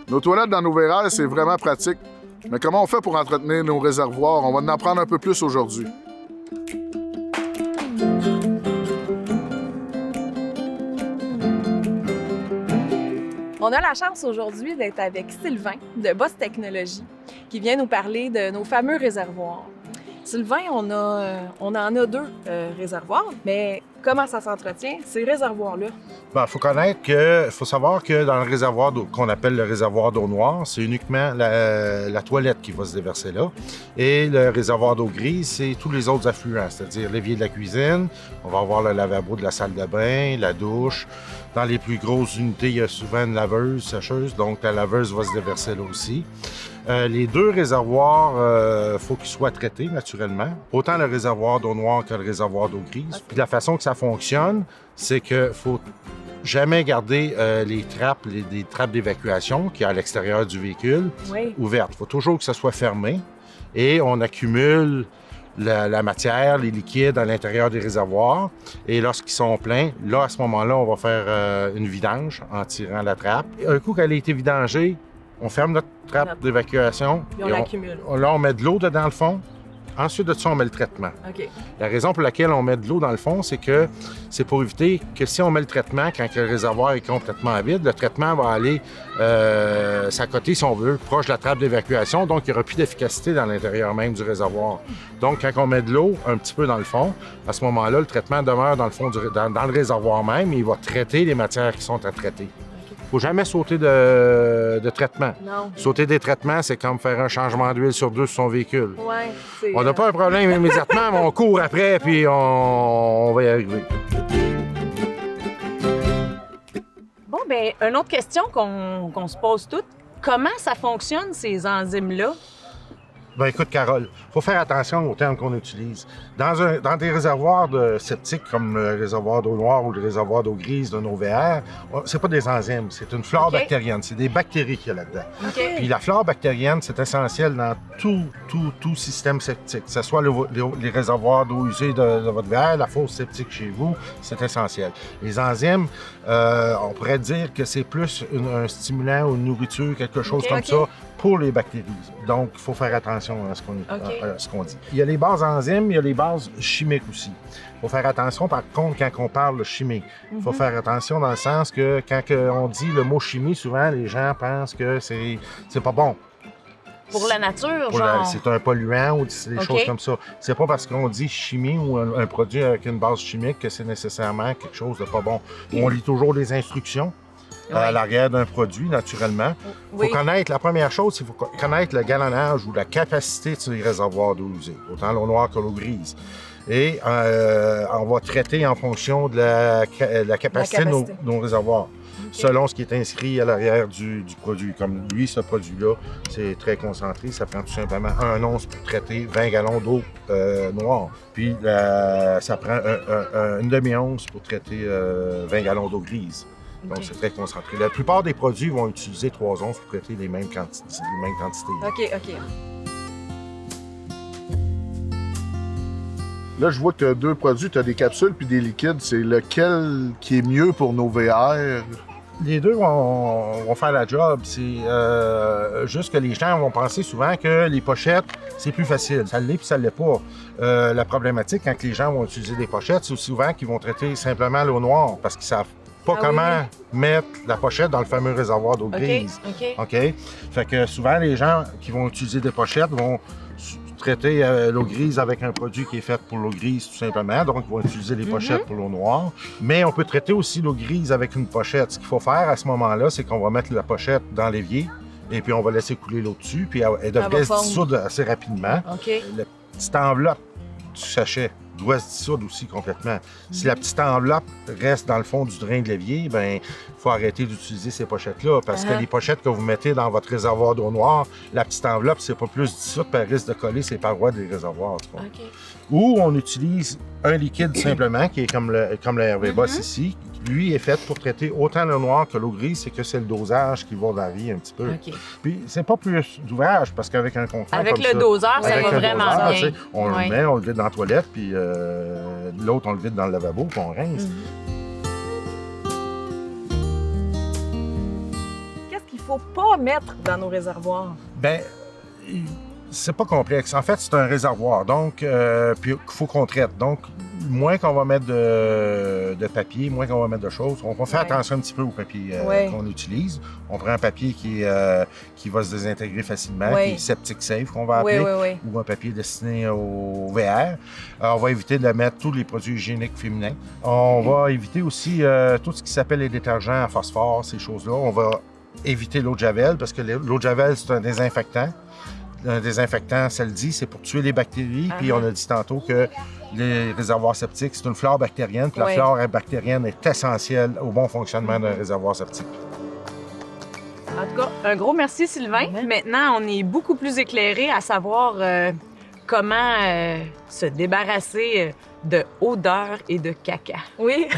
Nos toilettes dans nos verres, c'est vraiment pratique. Mais comment on fait pour entretenir nos réservoirs? On va en apprendre un peu plus aujourd'hui. On a la chance aujourd'hui d'être avec Sylvain de Boss Technologies qui vient nous parler de nos fameux réservoirs. Sylvain, on en a deux réservoirs, mais comment ça s'entretient, ces réservoirs-là? Faut savoir que dans le réservoir qu'on appelle le réservoir d'eau noire, c'est uniquement la toilette qui va se déverser là. Et le réservoir d'eau grise, c'est tous les autres affluents, c'est-à-dire l'évier de la cuisine, on va avoir le lavabo de la salle de bain, la douche. Dans les plus grosses unités, il y a souvent une laveuse, sécheuse, donc la laveuse va se déverser là aussi. Les deux réservoirs, faut qu'ils soient traités naturellement. Autant le réservoir d'eau noire que le réservoir d'eau grise. Puis la façon que ça fonctionne, c'est qu'il faut jamais garder les trappes d'évacuation qui est à l'extérieur du véhicule ouvertes. Il faut toujours que ça soit fermé et on accumule la matière, les liquides à l'intérieur des réservoirs. Et lorsqu'ils sont pleins, là, à ce moment-là, on va faire une vidange en tirant la trappe. Un coup qu'elle a été vidangée, on ferme notre trappe d'évacuation. Et on l'accumule. Là, on met de l'eau dedans le fond. Ensuite de ça, on met le traitement. OK. La raison pour laquelle on met de l'eau dans le fond, c'est que c'est pour éviter que si on met le traitement, quand le réservoir est complètement vide, le traitement va aller s'accoter, si on veut, proche de la trappe d'évacuation. Donc, il n'y aura plus d'efficacité dans l'intérieur même du réservoir. Donc, quand on met de l'eau un petit peu dans le fond, à ce moment-là, le traitement demeure dans le fond dans le réservoir même et il va traiter les matières qui sont à traiter. Il ne faut jamais sauter de traitement. Non. Sauter des traitements, c'est comme faire un changement d'huile sur deux sur son véhicule. Ouais, On n'a pas un problème immédiatement, mais on court après, puis on va y arriver. Bon, bien, une autre question qu'on se pose toutes. Comment ça fonctionne, ces enzymes-là? Ben écoute, Carole, il faut faire attention aux termes qu'on utilise. Dans des réservoirs de septiques comme le réservoir d'eau noire ou le réservoir d'eau grise de nos VR, c'est pas des enzymes, c'est une flore bactérienne. C'est des bactéries qu'il y a là-dedans. Puis la flore bactérienne, c'est essentiel dans tout système septique. Que ce soit les réservoirs d'eau usée de votre VR, la fosse septique chez vous, c'est essentiel. Les enzymes, on pourrait dire que c'est plus un stimulant ou une nourriture, quelque chose comme ça, pour les bactéries. Donc, il faut faire attention à ce qu'on dit. Il y a les bases enzymes, il y a les bases chimiques aussi. Il faut faire attention, par contre, quand on parle de chimie. Il faut faire attention dans le sens que quand on dit le mot chimie, souvent, les gens pensent que c'est pas bon. Pour la nature, genre? C'est un polluant ou des choses comme ça. C'est pas parce qu'on dit chimie ou un produit avec une base chimique que c'est nécessairement quelque chose de pas bon. On lit toujours les instructions à l'arrière d'un produit, naturellement. Faut connaître, la première chose, il faut connaître le gallonnage ou la capacité de ces réservoirs d'eau usée, autant l'eau noire que l'eau grise. Et on va traiter en fonction de la capacité de nos réservoirs, selon ce qui est inscrit à l'arrière du produit. Comme lui, ce produit-là, c'est très concentré. Ça prend tout simplement 1 once pour traiter 20 gallons d'eau noire. Puis ça prend une demi-once pour traiter 20 gallons d'eau grise. Donc, c'est très concentré. La plupart des produits vont utiliser 3 onces pour traiter les mêmes quantités. OK. Là, je vois que tu as 2 produits. Tu as des capsules puis des liquides. C'est lequel qui est mieux pour nos VR? Les deux vont faire la job. C'est juste que les gens vont penser souvent que les pochettes, c'est plus facile. Ça l'est puis ça l'est pas. La problématique, quand les gens vont utiliser des pochettes, c'est souvent qu'ils vont traiter simplement l'eau noire parce qu'ils savent pas comment mettre la pochette dans le fameux réservoir d'eau grise. OK? Fait que souvent, les gens qui vont utiliser des pochettes vont traiter l'eau grise avec un produit qui est fait pour l'eau grise, tout simplement. Donc, ils vont utiliser les pochettes pour l'eau noire. Mais on peut traiter aussi l'eau grise avec une pochette. Ce qu'il faut faire à ce moment-là, c'est qu'on va mettre la pochette dans l'évier et puis on va laisser couler l'eau dessus. Puis elle devrait se dissoudre assez rapidement. La petite enveloppe du sachet doit se dissoudre aussi complètement. Si la petite enveloppe reste dans le fond du drain de l'évier, bien, il faut arrêter d'utiliser ces pochettes-là parce que les pochettes que vous mettez dans votre réservoir d'eau noire, la petite enveloppe, c'est pas plus dissoute, puis elle risque de coller ses parois des réservoirs. Ou on utilise un liquide simplement, qui est comme le Hervé Boss ici. Lui est fait pour traiter autant l'eau noire que l'eau grise, c'est que c'est le dosage qui va varier un petit peu. Puis c'est pas plus d'ouvrage, parce qu'avec un confort avec comme le doseur, ça va vraiment bien. On le met, on le vide dans la toilette, puis l'autre, on le vide dans le lavabo, puis on rince. Qu'est-ce qui faut pas mettre dans nos réservoirs? Bien, c'est pas complexe. En fait, c'est un réservoir, donc, puis qu'il faut qu'on traite. Donc, moins qu'on va mettre de papier, moins qu'on va mettre de choses, on va faire attention un petit peu au papier qu'on utilise. On prend un papier qui va se désintégrer facilement, qui est septic safe, qu'on va appeler, ou un papier destiné au VR. On va éviter de mettre tous les produits hygiéniques féminins. On va éviter aussi tout ce qui s'appelle les détergents à phosphore, ces choses-là. On va éviter l'eau de Javel, parce que l'eau de Javel, c'est un désinfectant. Un désinfectant, ça le dit, c'est pour tuer les bactéries. Puis on a dit tantôt que les réservoirs septiques, c'est une flore bactérienne. Puis la flore bactérienne est essentielle au bon fonctionnement d'un réservoir septique. En tout cas, un gros merci, Sylvain. Maintenant, on est beaucoup plus éclairé à savoir comment se débarrasser de odeur et de caca. Oui.